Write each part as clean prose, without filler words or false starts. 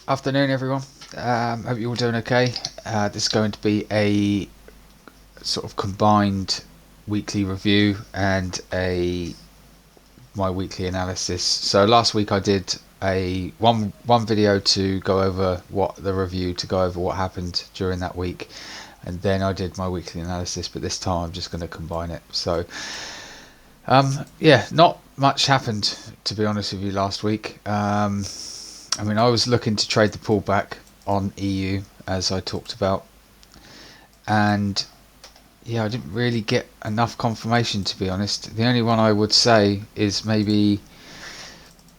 Afternoon, everyone. Hope you're all doing okay. This is going to be a sort of combined weekly review and my weekly analysis. So last week I did a one video to go over what happened during that week, and then I did my weekly analysis. But this time I'm just going to combine it. So yeah, not much happened, to be honest with you, last week. I mean, I was looking to trade the pullback on EU, as I talked about, and yeah, I didn't really get enough confirmation, to be honest. The only one I would say is maybe,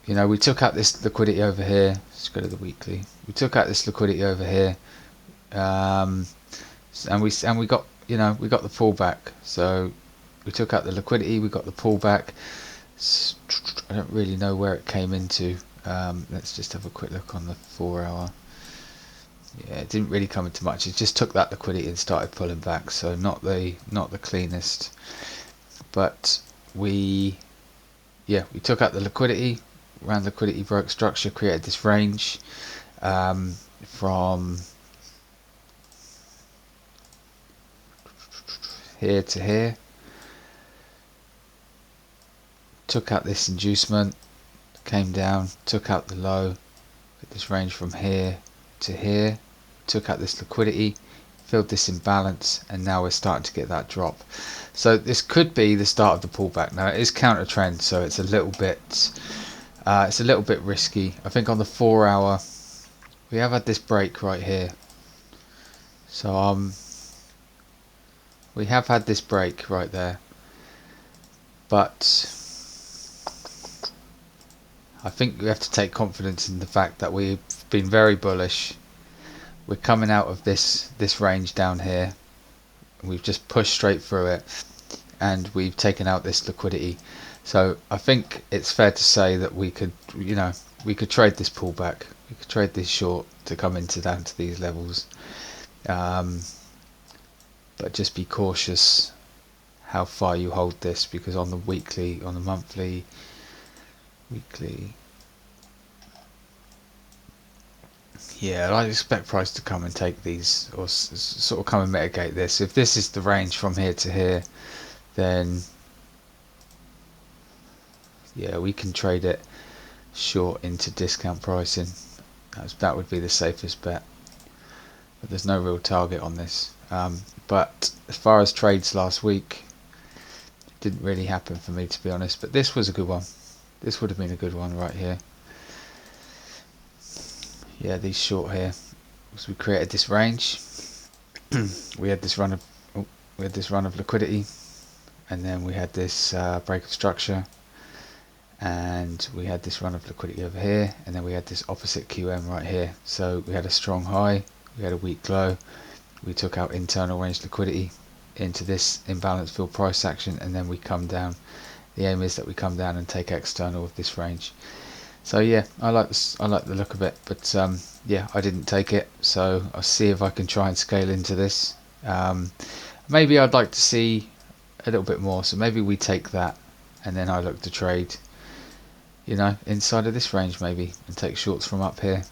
we took out this liquidity over here. Let's go to the weekly. We took out this liquidity over here, and we got the pullback. So we took out the liquidity, we got the pullback. I don't really know where it came into. Let's just have a quick look on the 4 hour. Yeah, it didn't really come into much. It just took that liquidity and started pulling back. So not the cleanest. But we took out the liquidity, ran liquidity, broke structure, created this range from here to here. Took out this inducement, came down, took out the low, this range from here to here, took out this liquidity, filled this imbalance, and now we're starting to get that drop. So this could be the start of the pullback. Now it is counter trend, so it's a little bit risky. I think on the 4 hour we have had this break right here. So we have had this break right there, but I think we have to take confidence in the fact that we've been very bullish. We're coming out of this range down here. We've just pushed straight through it, and we've taken out this liquidity. So I think it's fair to say that we could trade this pullback. We could trade this short to come down to these levels. But just be cautious how far you hold this, because on the weekly, on the monthly, yeah, I expect price to come and take these, or sort of come and mitigate this. If this is the range from here to here, then yeah, we can trade it short into discount pricing. That would be the safest bet, but there's no real target on this. But as far as trades last week, it didn't really happen for me, to be honest. But this was a good one. This would have been a good one right here. Yeah, these short here. So we created this range. we had this run of liquidity, and then we had this break of structure, and we had this run of liquidity over here, and then we had this opposite QM right here. So we had a strong high, we had a weak low. We took out internal range liquidity into this imbalance fill price action, and then we come down. The aim is that we come down and take external of this range. So yeah, I like the look of it, but yeah, I didn't take it. So I'll see if I can try and scale into this. Maybe I'd like to see a little bit more. So maybe we take that, and then I look to trade, inside of this range maybe, and take shorts from up here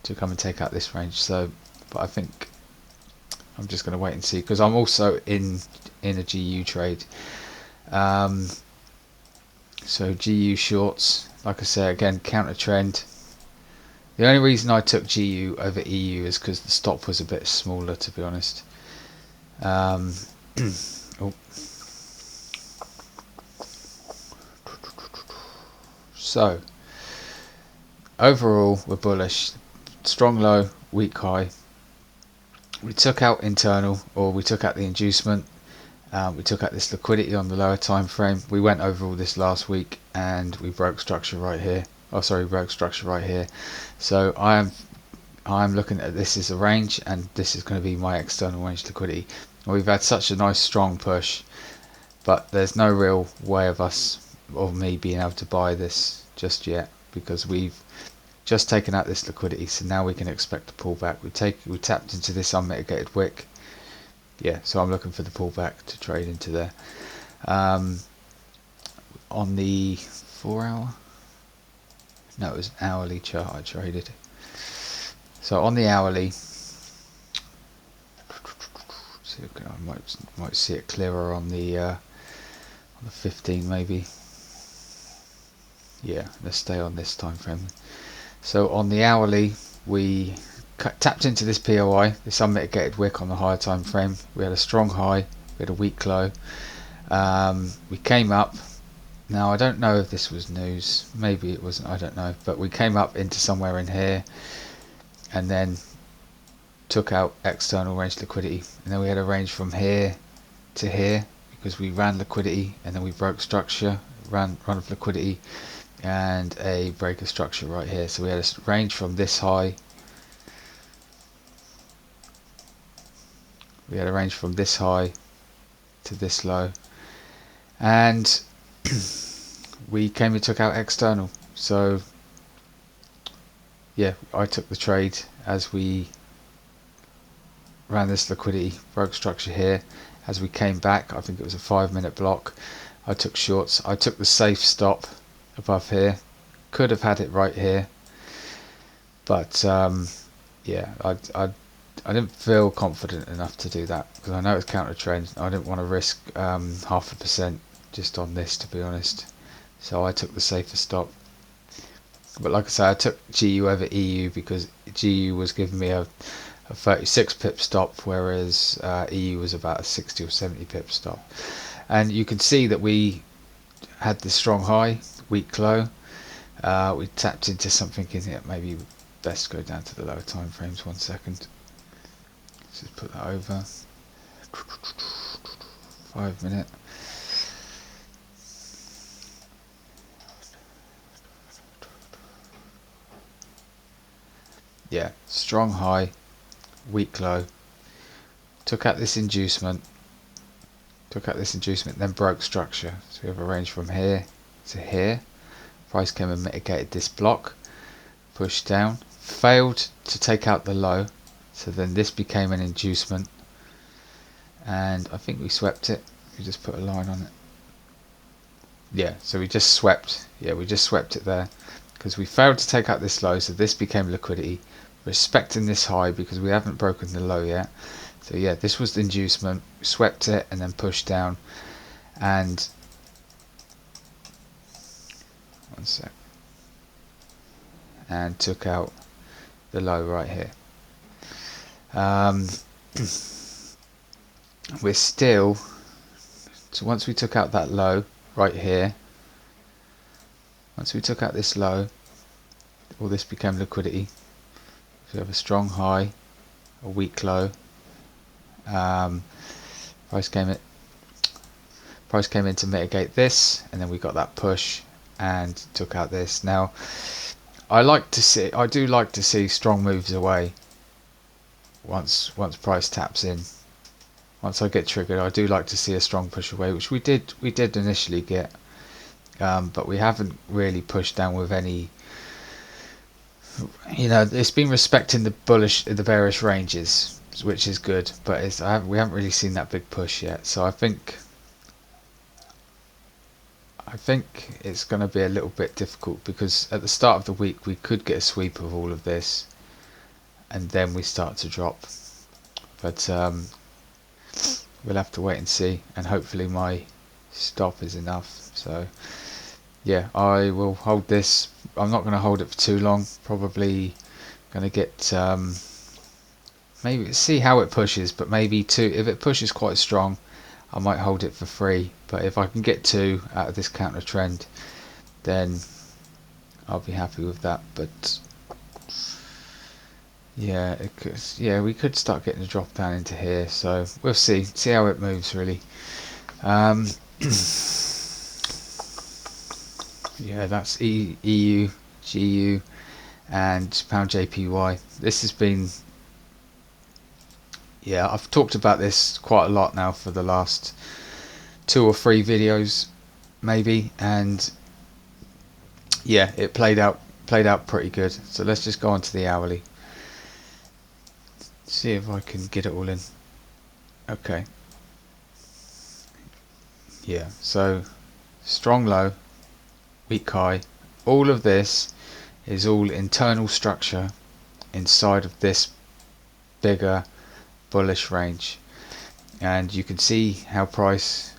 to come and take out this range. So, but I think I'm just going to wait and see, because I'm also in a GU trade. So GU shorts, like I say, again, counter trend. The only reason I took GU over EU is because the stop was a bit smaller, to be honest. Oh. So overall, we're bullish. Strong low, weak high. We took out internal, or we took out the inducement. We took out this liquidity on the lower time frame. We went over all this last week, and we broke structure right here. Broke structure right here. So I'm looking at this as a range, and this is going to be my external range liquidity. We've had such a nice strong push, but there's no real way of me being able to buy this just yet, because we've just taken out this liquidity. So now we can expect a pullback. We tapped into this unmitigated wick. Yeah, so I'm looking for the pullback to trade into there. On the 4 hour, no, it was an hourly chart I traded. So on the hourly, I might see it clearer on the 15 maybe. Yeah, let's stay on this time frame. So on the hourly, we tapped into this POI, this unmitigated wick on the higher time frame. We had a strong high, we had a weak low. We came up. Now I don't know if this was news, maybe it wasn't, I don't know, but we came up into somewhere in here and then took out external range liquidity, and then we had a range from here to here because we ran liquidity, and then we broke structure, run of liquidity, and a break of structure right here. So we had a range from this high, we had a range from this high to this low, and we came and took out external. So yeah, I took the trade as we ran this liquidity, broke structure here. As we came back, I think it was a 5-minute block, I took shorts. I took the safe stop above here, could have had it right here, but yeah, I didn't feel confident enough to do that because I know it's counter trend. I didn't want to risk 0.5% just on this, to be honest, so I took the safer stop. But like I say, I took GU over EU because GU was giving me a 36 pip stop, whereas EU was about a 60 or 70 pip stop. And you can see that we had the strong high, weak low. We tapped into something in here. Maybe best go down to the lower time frames. 1 second. Let's just put that over. 5 minute. Yeah, strong high, weak low. Took out this inducement, then broke structure. So we have a range from here to here. Price came and mitigated this block, pushed down, failed to take out the low, so then this became an inducement, and I think we swept it. We just put a line on it. Yeah, so we just swept. Yeah, we just swept it there because we failed to take out this low, so this became liquidity. Respecting this high because we haven't broken the low yet. So yeah, this was the inducement. We swept it and then pushed down, and 1 sec, and took out the low right here. We're still, so once we took out that low right here, once we took out this low, all this became liquidity. So we have a strong high, a weak low. Price came in to mitigate this, and then we got that push and took out this. Now I do like to see strong moves away once price taps in. Once I get triggered, I do like to see a strong push away, which we did initially get, but we haven't really pushed down with any. You know, it's been respecting the bearish ranges, which is good, but we haven't really seen that big push yet. So I think it's going to be a little bit difficult because at the start of the week we could get a sweep of all of this, and then we start to drop. But we'll have to wait and see, and hopefully my stop is enough. So yeah, I will hold this. I'm not going to hold it for too long. Probably going to get maybe see how it pushes, but maybe two. If it pushes quite strong, I might hold it for 3. But if I can get 2 out of this counter trend, then I'll be happy with that. But yeah, we could start getting a drop down into here. So we'll see how it moves really. Yeah, that's EU, GU, and pound JPY. This has been, yeah, I've talked about this quite a lot now for the last 2 or 3 videos, maybe, and yeah, it played out pretty good. So let's just go on to the hourly. See if I can get it all in. Okay. Yeah, so strong low, weak high. All of this is all internal structure inside of this bigger bullish range. And you can see how price,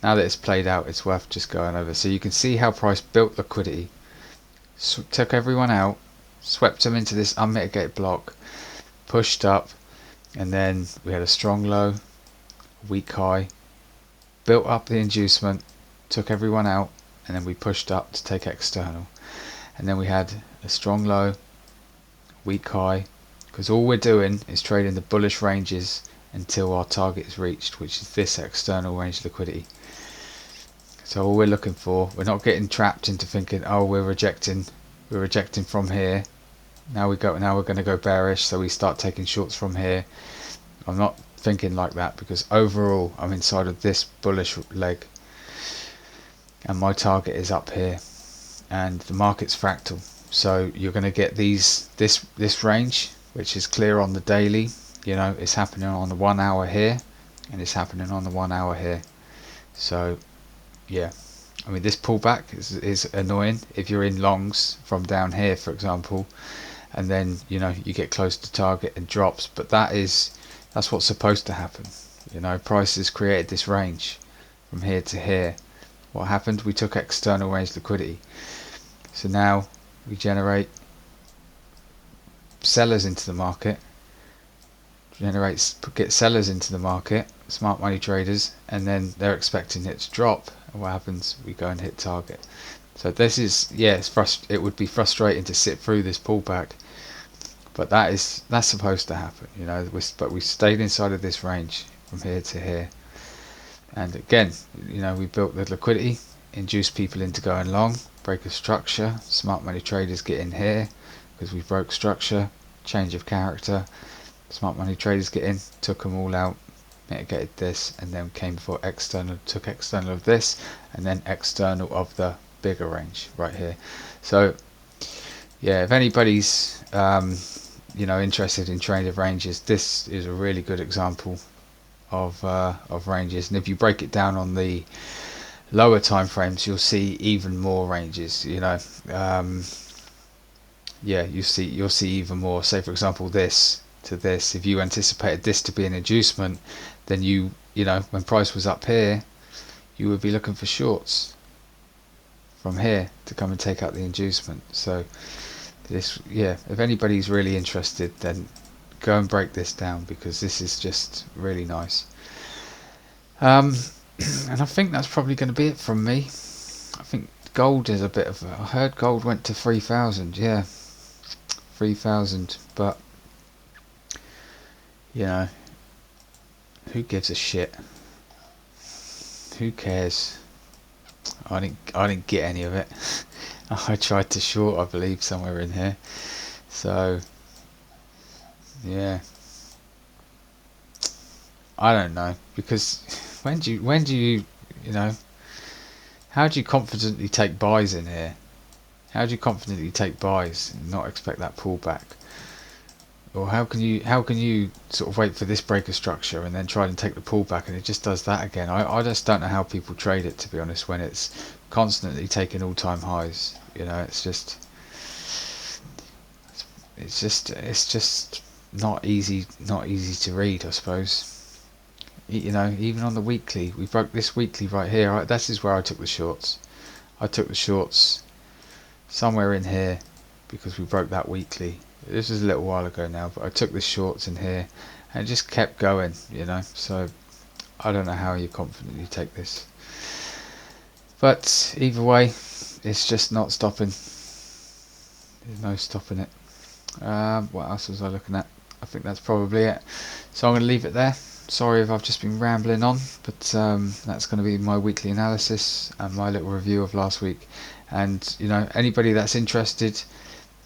now that it's played out, it's worth just going over. So you can see how price built liquidity, took everyone out, swept them into this unmitigated block, pushed up, and then we had a strong low, weak high, built up the inducement, took everyone out, and then we pushed up to take external. And then we had a strong low, weak high, because all we're doing is trading the bullish ranges until our target is reached, which is this external range liquidity. So all we're looking for, we're not getting trapped into thinking, oh, we're rejecting from here. Now we're going to go bearish, so we start taking shorts from here. I'm not thinking like that, because overall I'm inside of this bullish leg, and my target is up here, and the market's fractal. So you're going to get this range, which is clear on the daily. You know, it's happening on the 1 hour here, and it's happening on the 1 hour here. So yeah, I mean, this pullback is annoying if you're in longs from down here, for example, and then you know you get close to target and drops. But that's what's supposed to happen. You know, prices created this range from here to here. What happened? We took external range liquidity. So now we generate sellers into the market, get sellers into the market, smart money traders, and then they're expecting it to drop. And what happens? We go and hit target. So this is, yeah, it would be frustrating to sit through this pullback, but that's supposed to happen, you know. But we stayed inside of this range from here to here, and again, you know, we built the liquidity, induced people into going long, break of structure, smart money traders get in here because we broke structure, change of character, smart money traders get in, took them all out, mitigated this, and then came for external, took external of this, and then external of the bigger range right here. So yeah, if anybody's you know, interested in trading ranges, this is a really good example of ranges. And if you break it down on the lower time frames, you'll see even more ranges, you know. Yeah, you'll see even more. Say for example, this to this, if you anticipated this to be an inducement, then you know, when price was up here, you would be looking for shorts from here to come and take out the inducement. So this, yeah, if anybody's really interested, then go and break this down, because this is just really nice. And I think that's probably going to be it from me. I think gold is a bit of I heard gold went to 3,000. Yeah, 3,000, but you know, who gives a shit? Who cares? I didn't get any of it. I tried to short, I believe, somewhere in here. So yeah, I don't know, because when do you know, how do you confidently take buys in here? How do you confidently take buys and not expect that pullback? Or how can you sort of wait for this breaker structure and then try and take the pullback and it just does that again? I just don't know how people trade it, to be honest, when it's constantly taking all-time highs. You know, it's just not easy to read, I suppose. You know, even on the weekly, we broke this weekly right here. This is where I took the shorts. I took the shorts somewhere in here because we broke that weekly. This was a little while ago now, but I took the shorts in here and it just kept going, you know. So I don't know how you confidently take this, but either way, it's just not stopping. There's no stopping it. What else was I looking at? I think that's probably it. So I'm going to leave it there. Sorry if I've just been rambling on, but that's going to be my weekly analysis and my little review of last week. And you know, anybody that's interested,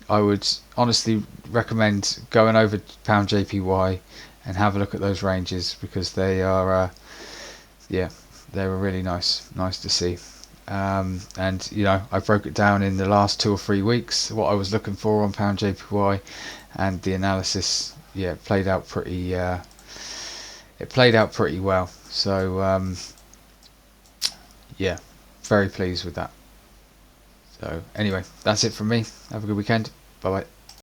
I would honestly recommend going over to pound JPY and have a look at those ranges, because they are yeah, they were really nice to see. And you know, I broke it down in the last 2 or 3 weeks what I was looking for on pound JPY, and the analysis, yeah, played out pretty well. So yeah, very pleased with that. So anyway, that's it from me. Have a good weekend. Bye bye.